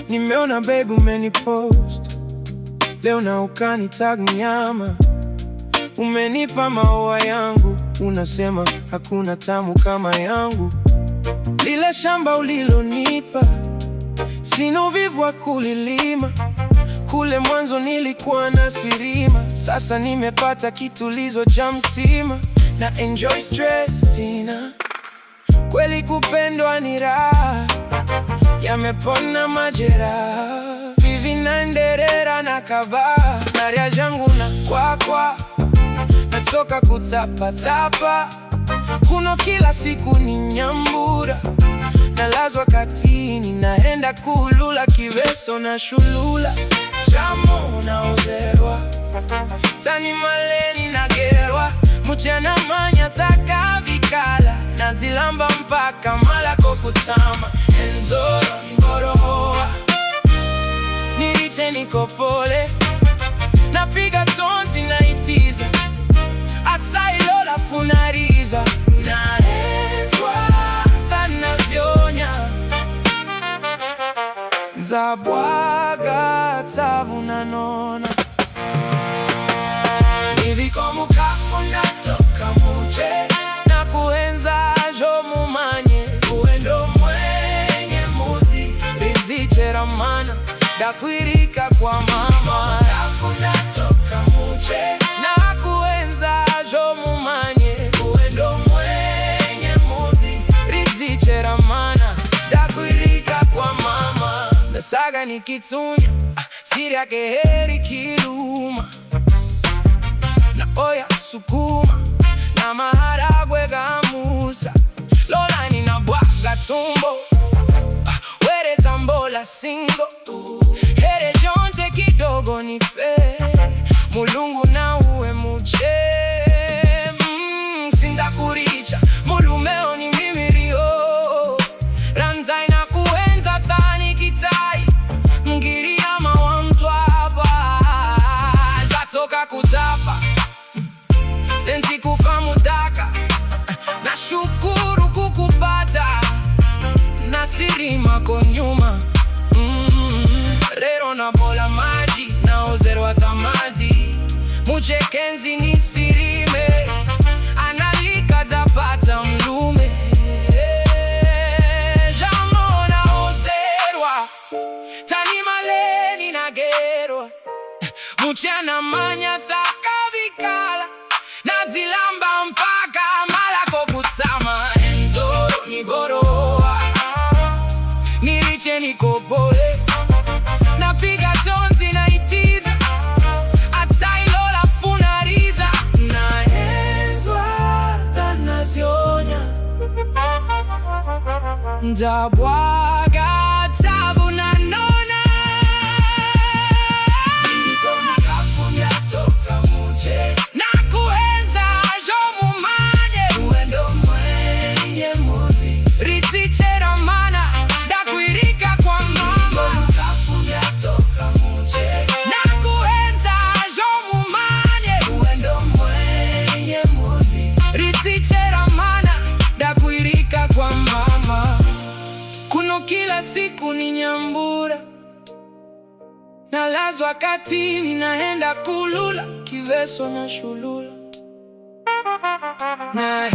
Nimeona babe umenipost leo na ukanitag nyama, umenipa maua yangu, unasema hakuna tamu kama yangu. Lile shamba ulilonipa sina uvivu wa kulilima, kule mwanzo nilikuwa na sirima, sasa nimepata kitulizo cha mtima na enjoy stress sina. Kweli kupendwa ni raha, yamepona majeraha. Vivi na nderera na kabaa, naria jangu na kwakwa, natoka kutapa-tapa. Kuno kila siku ni nyambura, nalazwa katini, naenda kulula Kiveso na Shulula. Jamo na ozerwa, tani maleni na gerwa, mchana manya taka vikala, nazilamba mpaka malako kutama. Enzoro niborohoa, niriche nikopole, napiga tonzi na itiza, atailola funariza, naezwa thanazionya, zabwaga tavu na nona. Niviko mukafu natoka muche, na kuenza jo mumanye, uendo mwenye muzi riziche ramana, dakwirika kwa mama. Mukafu natoka muche, na kuenza jo mumanye, uendo mwenye muzi riziche ramana, dakwirika kwa mama. Nasaga ni kitunya, siri yake heri kiluma, na oya sukuma, na maharagwe gamusa, lola ni na bwaga tumbo, were tambola singo, here jonte kidogo ni fe, mulungu na uwe muche. Sinda kuricha, mulumeo ni mimirio, ranzai na kuenza thani kitai, mgiri ama wa mtwapa, zatoka kutapa, sensi kufa mudaka, na shukuru kukupata, na sirima konyuma. Rero na bola maji, na ozerwa thamaji, muche kenzi ni sirime, analika zapata mlume. Jamo na ozerwa, tani maleni na gerwa, muche anamanya thaka vikala, nazilamba mpaka malako kutama. Enzoro niborohoa, niriche nikopole, napiga tonzi na itiza, atailola funariza, naezwa thanazionya, ndabwaga tavu na nona. Niko mukafu natoka muche, na kuenza jo mumanye, uendo mwenye muzi riziche ramana, dakwirika kwa mama. Mukafu natoka muche, na kuenza jo mumanye, uendo mwenye muzi riziche ramana, dakwirika kwa mama. Kuno kila siku ni nyambura, nalazwa katini, naenda kulula Kiveso na Shulula, na